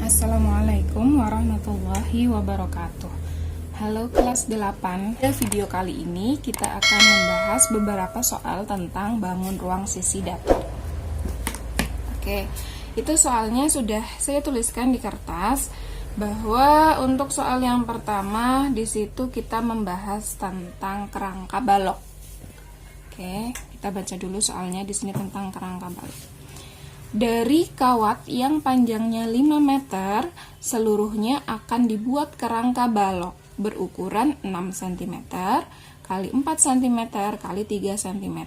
Assalamualaikum warahmatullahi wabarakatuh. Halo kelas 8. Pada video kali ini kita akan membahas beberapa soal tentang bangun ruang sisi datar. Oke, itu soalnya sudah saya tuliskan di kertas, bahwa untuk soal yang pertama di situ kita membahas tentang kerangka balok. Oke, kita baca dulu soalnya di sini tentang kerangka balok. Dari kawat yang panjangnya 5 meter, seluruhnya akan dibuat kerangka balok berukuran 6 cm kali 4 cm kali 3 cm.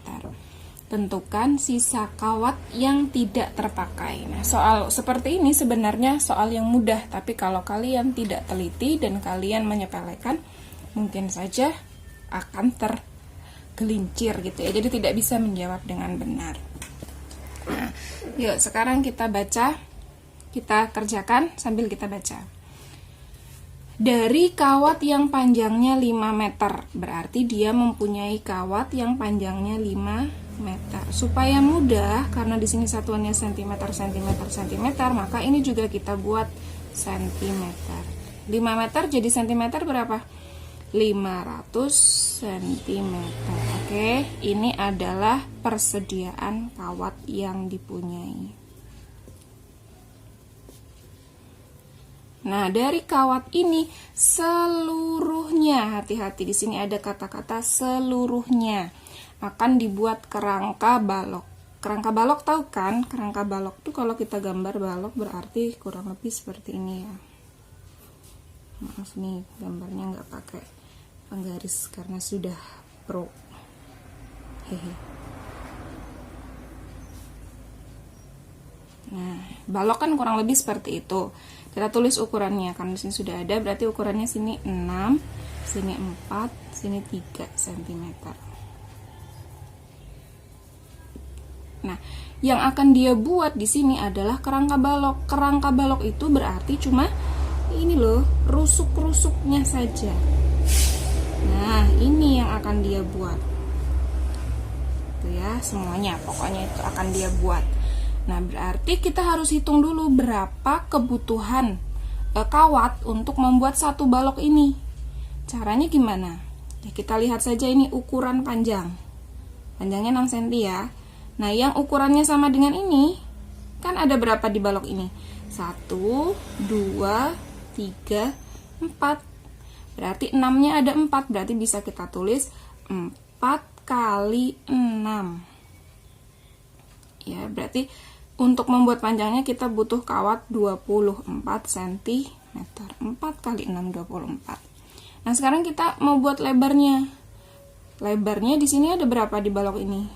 Tentukan sisa kawat yang tidak terpakai. Nah, soal seperti ini sebenarnya soal yang mudah, tapi kalau kalian tidak teliti dan kalian menyepelekan, mungkin saja akan tergelincir gitu ya. Jadi tidak bisa menjawab dengan benar. Nah, yuk sekarang kita baca, kita kerjakan sambil kita baca. Dari kawat yang panjangnya 5 meter, berarti dia mempunyai kawat yang panjangnya 5 meter. Supaya mudah, karena di sini satuannya cm, maka ini juga kita buat cm. 5 meter jadi cm berapa? 500 cm. Oke, ini adalah persediaan kawat yang dipunyai. Nah, dari kawat ini seluruhnya, hati-hati di sini ada kata-kata seluruhnya, akan dibuat kerangka balok. Kerangka balok tahu kan? Kerangka balok tuh kalau kita gambar balok berarti kurang lebih seperti ini ya. Maaf nih, gambarnya nggak pakai penggaris karena sudah pro. Hehe. Nah, balok kan kurang lebih seperti itu. Kita tulis ukurannya, karena di sini sudah ada, berarti ukurannya sini 6, sini 4, sini 3 cm. Nah, yang akan dia buat di sini adalah kerangka balok. Kerangka balok itu berarti cuma ini loh, rusuk-rusuknya saja. Nah, ini yang akan dia buat. Itu ya, semuanya pokoknya itu akan dia buat. Nah, berarti kita harus hitung dulu berapa kebutuhan kawat untuk membuat satu balok ini. Caranya gimana? Ya, kita lihat saja ini ukuran panjang. Panjangnya 6 cm ya. Nah, yang ukurannya sama dengan ini, kan ada berapa di balok ini? 1, 2, 3, 4. Berarti 6-nya ada 4, berarti bisa kita tulis 4 kali 6. Ya, berarti untuk membuat panjangnya kita butuh kawat 24 cm. 4 kali 6, 24. Nah, sekarang kita mau buat lebarnya. Lebarnya di sini ada berapa di balok ini?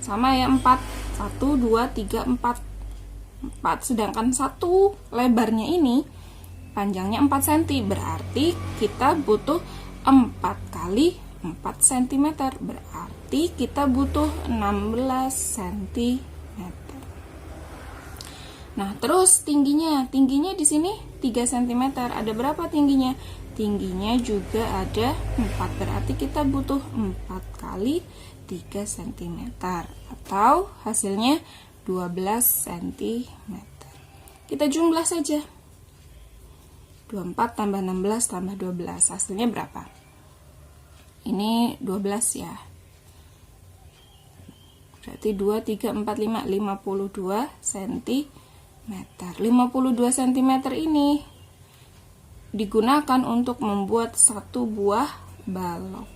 Sama ya, 4. 1, 2, 3, 4. 4, sedangkan satu lebarnya ini panjangnya 4 cm, berarti kita butuh 4 kali 4 cm, berarti kita butuh 16 cm. Nah, terus tingginya di sini 3 cm. Ada berapa tingginya? Tingginya juga ada 4, berarti kita butuh 4 kali 3 cm, atau hasilnya 12 cm. Kita jumlah saja. 24 tambah 16 tambah 12, hasilnya berapa? Ini 12 ya. Berarti 2, 3, 4, 5, 52 cm. 52 cm ini digunakan untuk membuat satu buah balok.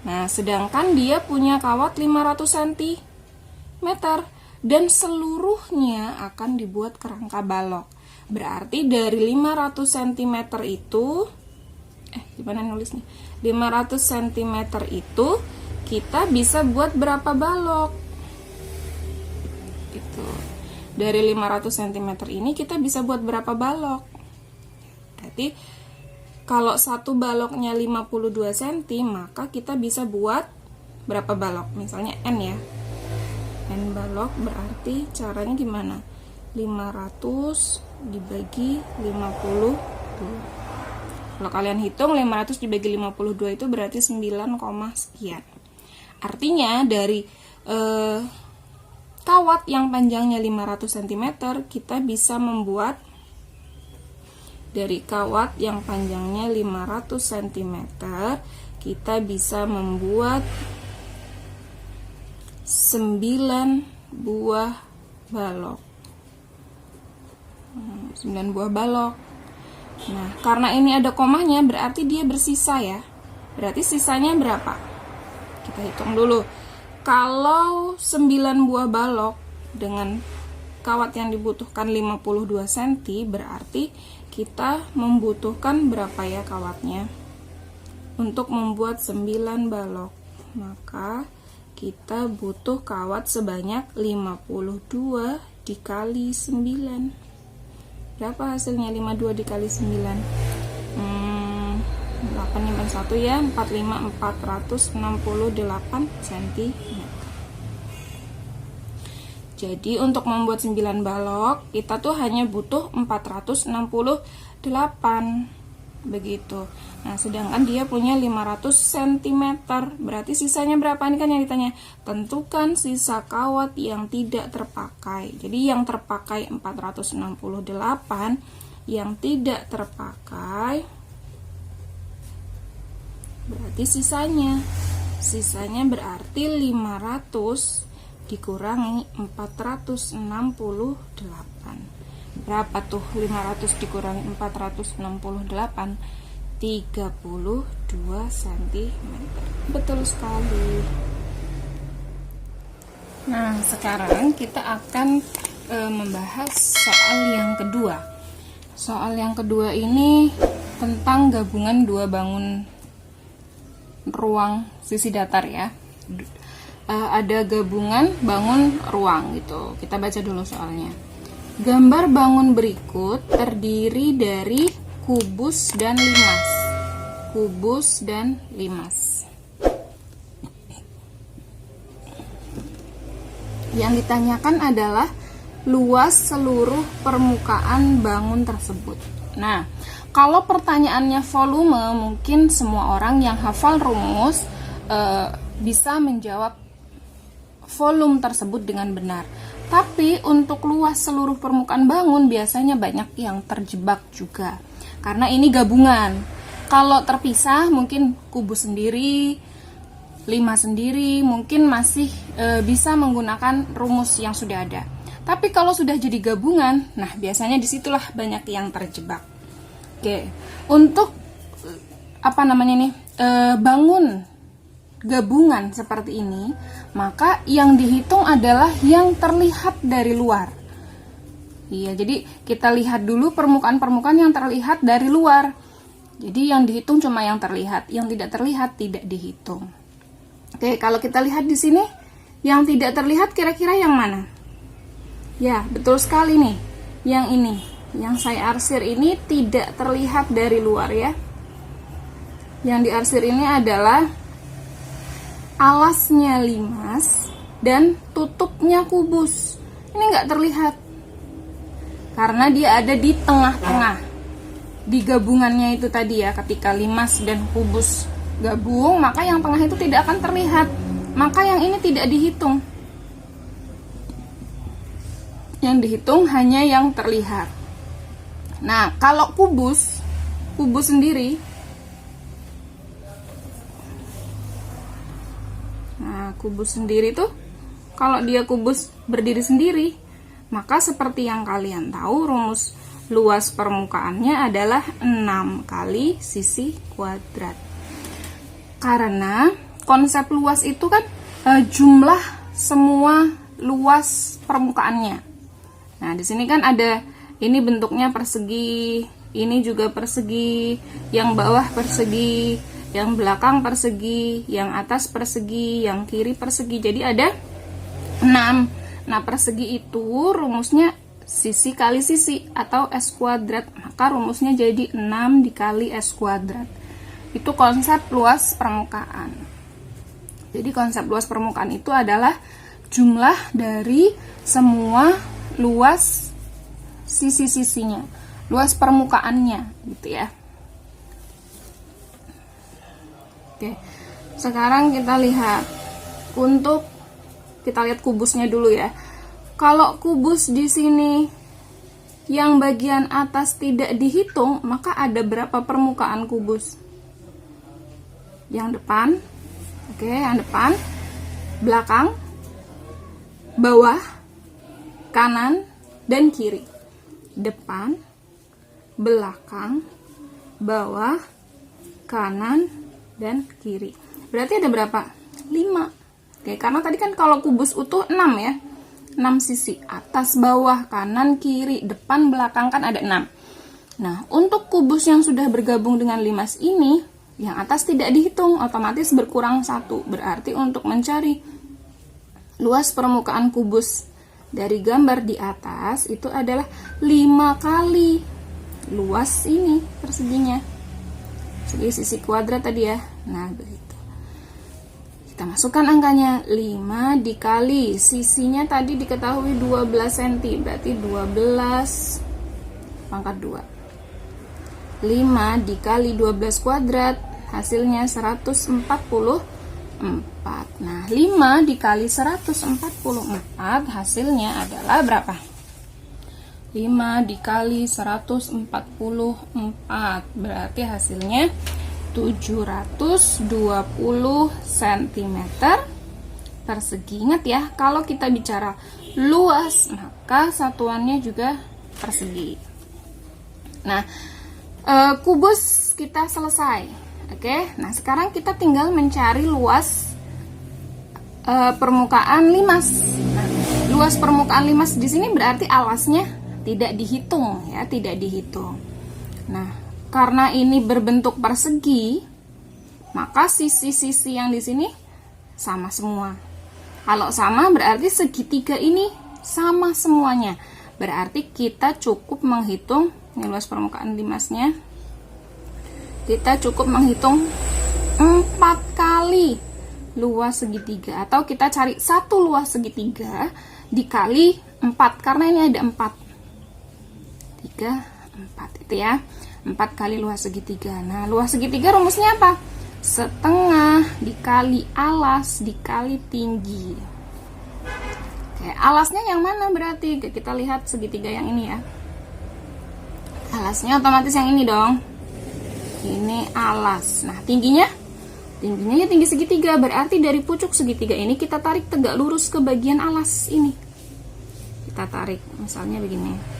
Nah, sedangkan dia punya kawat 500 cm dan seluruhnya akan dibuat kerangka balok. Berarti dari 500 cm itu gimana nulisnya? 500 cm itu kita bisa buat berapa balok? Gitu. Dari 500 cm ini kita bisa buat berapa balok? Berarti kalau satu baloknya 52 cm, maka kita bisa buat berapa balok? Misalnya N ya. N balok, berarti caranya gimana? 500 dibagi 52. Kalau kalian hitung 500 dibagi 52 itu berarti 9, sekian. Artinya dari kawat yang panjangnya 500 cm, kita bisa membuat dari kawat yang panjangnya 500 cm, kita bisa membuat 9 buah balok. 9 buah balok. Nah, karena ini ada komanya berarti dia bersisa ya. Berarti sisanya berapa? Kita hitung dulu. Kalau 9 buah balok dengan kawat yang dibutuhkan 52 cm, berarti kita membutuhkan berapa ya kawatnya? Untuk membuat 9 balok, maka kita butuh kawat sebanyak 52 dikali 9. Berapa hasilnya 52 dikali 9? 8 nyimpan 1 ya, 45, 468 cm. Jadi untuk membuat 9 balok, kita tuh hanya butuh 468. Begitu. Nah, sedangkan dia punya 500 cm. Berarti sisanya berapa? Ini kan yang ditanya. Tentukan sisa kawat yang tidak terpakai. Jadi yang terpakai 468, yang tidak terpakai berarti sisanya berarti 500 dikurangi 468. Berapa tuh 500 dikurangi 468? 32 cm. Betul sekali. Nah, sekarang kita akan membahas soal yang kedua. Soal yang kedua ini tentang gabungan dua bangun ruang sisi datar ya. Ada gabungan bangun ruang gitu. Kita baca dulu soalnya. Gambar bangun berikut terdiri dari kubus dan limas. Kubus dan limas. Yang ditanyakan adalah luas seluruh permukaan bangun tersebut. Nah, kalau pertanyaannya volume, mungkin semua orang yang hafal rumus bisa menjawab volume tersebut dengan benar. Tapi untuk luas seluruh permukaan bangun biasanya banyak yang terjebak juga. Karena ini gabungan. Kalau terpisah mungkin kubus sendiri, limas sendiri, mungkin masih bisa menggunakan rumus yang sudah ada. Tapi kalau sudah jadi gabungan, nah biasanya disitulah banyak yang terjebak. Oke, untuk bangun gabungan seperti ini, maka yang dihitung adalah yang terlihat dari luar. Iya, jadi kita lihat dulu permukaan-permukaan yang terlihat dari luar. Jadi yang dihitung cuma yang terlihat, yang tidak terlihat tidak dihitung. Oke, kalau kita lihat di sini, yang tidak terlihat kira-kira yang mana? Ya, betul sekali nih. Yang ini, yang saya arsir ini tidak terlihat dari luar ya. Yang diarsir ini adalah alasnya limas dan tutupnya kubus. Ini nggak terlihat karena dia ada di tengah-tengah di gabungannya itu tadi ya. Ketika limas dan kubus gabung, maka yang tengah itu tidak akan terlihat, maka yang ini tidak dihitung. Yang dihitung hanya yang terlihat. Nah, kalau kubus sendiri, kubus sendiri tuh kalau dia kubus berdiri sendiri, maka seperti yang kalian tahu, rumus luas permukaannya adalah 6 kali sisi kuadrat. Karena konsep luas itu kan jumlah semua luas permukaannya. Nah, di sini kan ada, ini bentuknya persegi, ini juga persegi, yang bawah persegi, yang belakang persegi, yang atas persegi, yang kiri persegi. Jadi ada 6. Nah, persegi itu rumusnya sisi kali sisi atau S kuadrat. Maka rumusnya jadi 6 dikali S kuadrat. Itu konsep luas permukaan. Jadi konsep luas permukaan itu adalah jumlah dari semua luas sisi-sisinya, luas permukaannya gitu ya. Oke, sekarang kita lihat kubusnya dulu ya. Kalau kubus di sini yang bagian atas tidak dihitung, maka ada berapa permukaan kubus? Yang depan, oke, yang depan, belakang, bawah, kanan, dan kiri. Depan, belakang, bawah, kanan, dan kiri. Berarti ada berapa? 5. Oke, karena tadi kan kalau kubus utuh 6 ya. 6 sisi, atas, bawah, kanan, kiri, depan, belakang, kan ada 6. Nah, untuk kubus yang sudah bergabung dengan limas ini, yang atas tidak dihitung, otomatis berkurang 1. Berarti untuk mencari luas permukaan kubus dari gambar di atas, itu adalah 5 kali luas ini perseginya. Segi sisi kuadrat tadi ya. Nah, begitu. Kita masukkan angkanya, 5 dikali sisinya tadi diketahui 12 cm, berarti 12 pangkat 2. 5 dikali 12 kuadrat, hasilnya 144. Nah, 5 dikali 144 hasilnya adalah berapa? 5 dikali 144, berarti hasilnya 720 cm persegi. Ingat ya, kalau kita bicara luas, maka satuannya juga persegi. Nah, kubus kita selesai. Oke, nah sekarang kita tinggal mencari luas permukaan limas. Nah, luas permukaan limas di sini berarti alasnya tidak dihitung ya, tidak dihitung. Nah, karena ini berbentuk persegi, maka sisi-sisi yang di sini sama semua. Kalau sama berarti segitiga ini sama semuanya. Berarti kita cukup menghitung ini luas permukaan limasnya. Kita cukup menghitung 4 kali luas segitiga, atau kita cari satu luas segitiga dikali 4 karena ini ada 4. 3, 4 itu ya. 4 kali luas segitiga. Nah, luas segitiga rumusnya apa? Setengah dikali alas dikali tinggi. Oke, alasnya yang mana berarti? Kita lihat segitiga yang ini ya. Alasnya otomatis yang ini dong. Ini alas. Nah, tingginya? Tingginya ya tinggi segitiga. Berarti dari pucuk segitiga ini kita tarik tegak lurus ke bagian alas ini. Kita tarik, misalnya begini.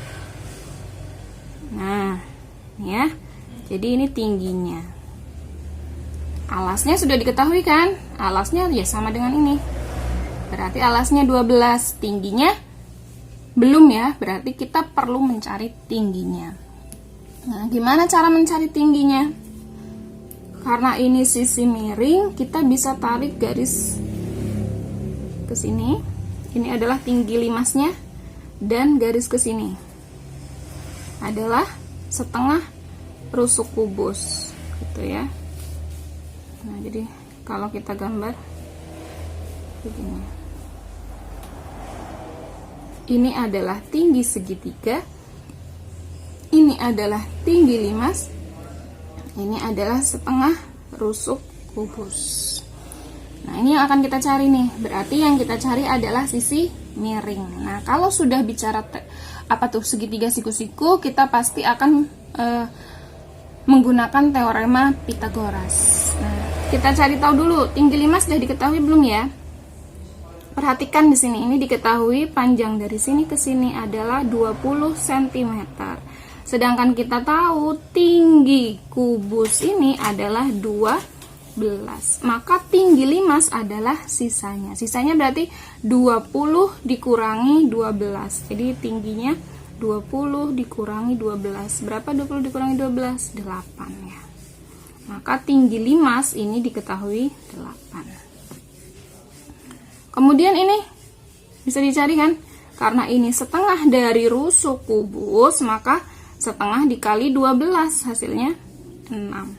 Nah, ya, jadi ini tingginya. Alasnya sudah diketahui kan? Alasnya ya sama dengan ini. Berarti alasnya 12, tingginya belum ya, berarti kita perlu mencari tingginya. Nah, gimana cara mencari tingginya? Karena ini sisi miring, kita bisa tarik garis ke sini. Ini adalah tinggi limasnya, dan garis ke sini adalah setengah rusuk kubus gitu ya. Nah, jadi kalau kita gambar begini, ini adalah tinggi segitiga, ini adalah tinggi limas, ini adalah setengah rusuk kubus. Nah, ini yang akan kita cari nih. Berarti yang kita cari adalah sisi miring. Nah, kalau sudah bicara segitiga siku-siku, kita pasti akan menggunakan teorema Pythagoras. Nah, kita cari tahu dulu tinggi limas sudah diketahui belum ya? Perhatikan di sini, ini diketahui panjang dari sini ke sini adalah 20 cm. Sedangkan kita tahu tinggi kubus ini adalah 12. Maka tinggi limas adalah sisanya. Sisanya berarti 20 dikurangi 12. Jadi tingginya 20 dikurangi 12. Berapa 20 dikurangi 12? 8 ya. Maka tinggi limas ini diketahui 8. Kemudian ini bisa dicari kan? Karena ini setengah dari rusuk kubus, maka setengah dikali 12 hasilnya 6.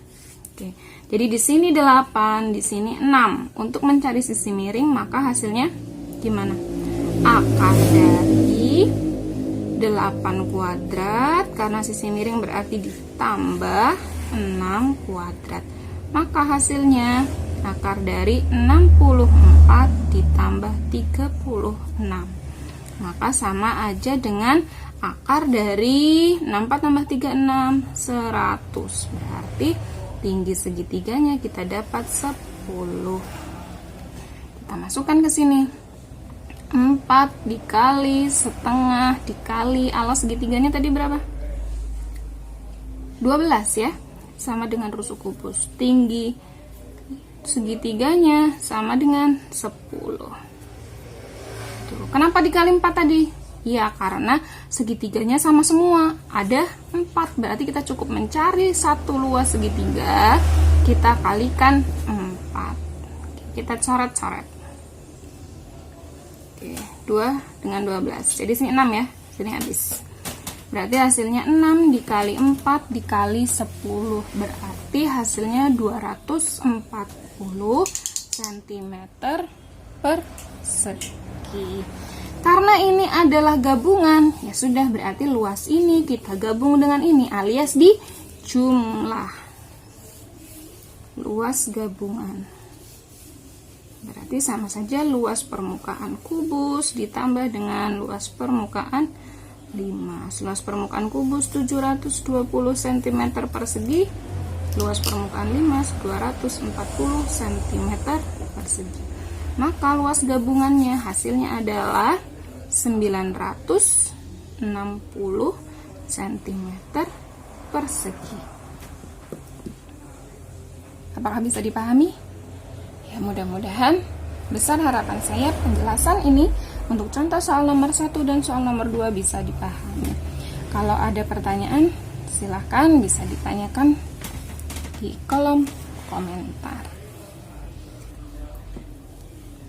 Oke. Jadi di sini 8, di sini 6. Untuk mencari sisi miring, maka hasilnya gimana? Akar dari 8 kuadrat, karena sisi miring berarti ditambah 6 kuadrat. Maka hasilnya akar dari 64 ditambah 36. maka sama aja dengan akar dari 64 tambah 36, 100. Berarti tinggi segitiganya kita dapat 10. Kita masukkan ke sini. 4 dikali setengah dikali alas segitiganya tadi berapa? 12 ya. Sama dengan rusuk kubus. Tinggi segitiganya sama dengan 10. Tuh, kenapa dikali 4 tadi? Ya, karena segitiganya sama semua. Ada 4. Berarti kita cukup mencari satu luas segitiga. Kita kalikan 4. Kita coret-coret. Oke, 2 dengan 12. Jadi sini 6 ya. Sini habis. Berarti hasilnya 6 dikali 4 dikali 10. Berarti hasilnya 240 cm persegi. Karena ini adalah gabungan, ya sudah, berarti luas ini kita gabung dengan ini alias dijumlah. Luas gabungan. Berarti sama saja luas permukaan kubus ditambah dengan luas permukaan 5. Luas permukaan kubus 720 cm persegi. Luas permukaan 5 240 cm persegi. Maka luas gabungannya hasilnya adalah 960 cm persegi. Apakah bisa dipahami? Ya, mudah-mudahan. Besar harapan saya penjelasan ini untuk contoh soal nomor 1 dan soal nomor 2 bisa dipahami. Kalau ada pertanyaan, silahkan bisa ditanyakan di kolom komentar.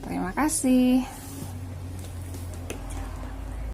Terima kasih.